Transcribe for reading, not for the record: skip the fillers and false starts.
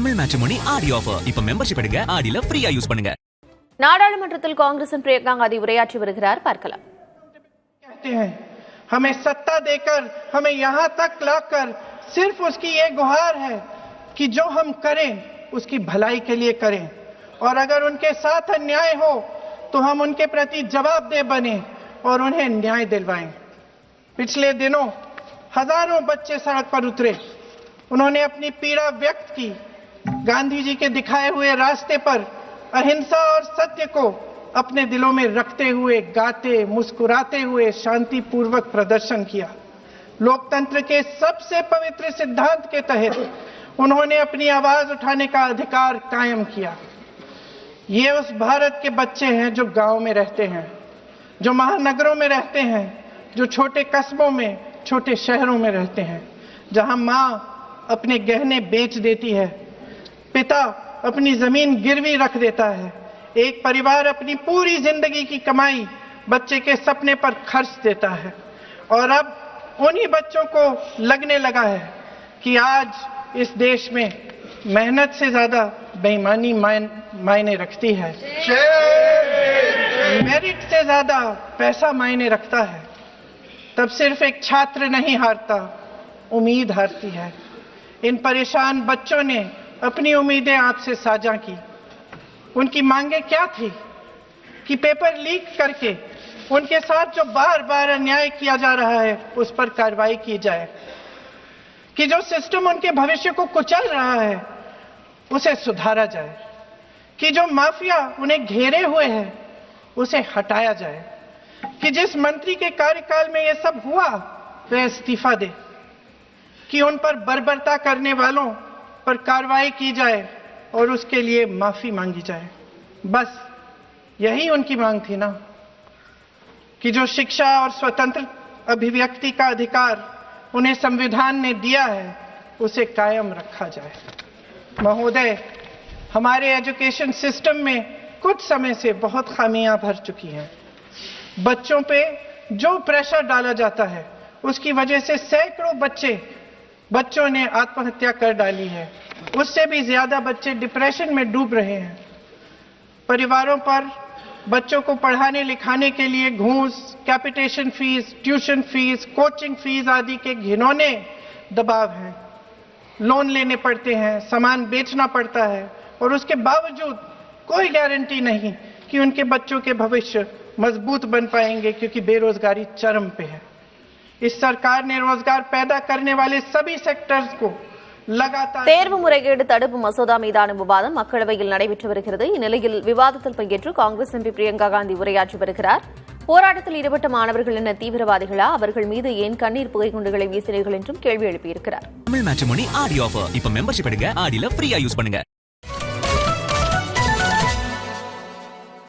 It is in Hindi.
தமிழ் மேட்ரிமோனி ஆடி ஆஃபர் இப்ப மெம்பர்ஷிப் எடுங்க ஆடில ஃப்ரீயா யூஸ் பண்ணுங்க. நாடாளுமன்றத்தில் காங்கிரசின் பிரியங்கா காந்தி உரையாற்றி வருகிறார், பார்க்கலாம். हमें सत्ता देकर हमें यहाँ तक लाकर सिर्फ उसकी ये गुहार है कि जो हम करें उसकी भलाई के लिए करें और अगर उनके साथ अन्याय हो तो हम उनके प्रति जवाबदेह बने और उन्हें न्याय दिलवाएं। पिछले दिनों हजारों बच्चे सड़क पर उतरे, उन्होंने अपनी पीड़ा व्यक्त की। गांधी जी के दिखाए हुए रास्ते पर अहिंसा और सत्य को अपने दिलों में रखते हुए गाते मुस्कुराते हुए शांतिपूर्वक प्रदर्शन किया। लोकतंत्र के सबसे पवित्र सिद्धांत के तहत उन्होंने अपनी आवाज उठाने का अधिकार कायम किया। ये उस भारत के बच्चे हैं जो गांव में रहते हैं, जो महानगरों में रहते हैं, जो छोटे कस्बों में छोटे शहरों में रहते हैं, जहां मां अपने गहने बेच देती है, पिता अपनी जमीन गिरवी रख देता है, एक परिवार अपनी पूरी जिंदगी की कमाई बच्चे के सपने पर खर्च देता है। और अब उन्हीं बच्चों को लगने लगा है कि आज इस देश में मेहनत से ज्यादा बेईमानी मायने रखती है, मेरिट से ज्यादा पैसा मायने रखता है। तब सिर्फ एक छात्र नहीं हारता, उम्मीद हारती है। इन परेशान बच्चों ने अपनी उम्मीदें आपसे साझा की। उनकी मांगे क्या थी कि पेपर लीक करके उनके साथ जो बार बार अन्याय किया जा रहा है उस पर कार्रवाई की जाए, कि जो सिस्टम उनके भविष्य को कुचल रहा है उसे सुधारा जाए, कि जो माफिया उन्हें घेरे हुए है उसे हटाया जाए, कि जिस मंत्री के कार्यकाल में यह सब हुआ वह इस्तीफा दे, कि उन पर बर्बरता करने वालों पर कार्रवाई की जाए और उसके लिए माफी मांगी जाए। बस यही उनकी मांग थी ना, कि जो शिक्षा और स्वतंत्र अभिव्यक्ति का अधिकार उन्हें संविधान ने दिया है उसे कायम रखा जाए। महोदय, हमारे एजुकेशन सिस्टम में कुछ समय से बहुत खामियां भर चुकी हैं। बच्चों पे जो प्रेशर डाला जाता है उसकी वजह से सैकड़ों बच्चों ने आत्महत्या कर डाली है, उससे भी ज्यादा बच्चे डिप्रेशन में डूब रहे हैं। परिवारों पर बच्चों को पढ़ाने लिखाने के लिए घूस, capitation fees, tuition fees, coaching fees आदि के घिनौने दबाव हैं। लोन लेने पड़ते हैं, सामान बेचना पड़ता है और उसके बावजूद कोई गारंटी नहीं कि उनके बच्चों के भविष्य मजबूत बन पाएंगे, क्योंकि बेरोजगारी चरम पे है। इस सरकार ने रोजगार पैदा करने वाले सभी सेक्टर्स को लगातार தேர்வு முறைகேடு தடுப்பு மசோதா மீதான விவாதம் மக்களவையில் நடைபெற்று வருகிறது. இந்நிலையில் விவாதத்தில் பங்கேற்று காங்கிரஸ் எம்பி பிரியங்கா காந்தி உரையாற்றி வருகிறார். போராட்டத்தில் ஈடுபட்ட மாணவர்கள் என்ன தீவிரவாதிகளா, அவர்கள் மீது ஏன் கண்ணீர் புகைக்குண்டுகளை வீசினீர்கள் என்றும் கேள்வி எழுப்பியிருக்கிறார். தமிழ் மேட்ரிமோனி ஆடி ஆஃபர் இப்ப மெம்பர்ஷிப் எடுங்க ஆடில ஃப்ரீயா யூஸ் பண்ணுங்க.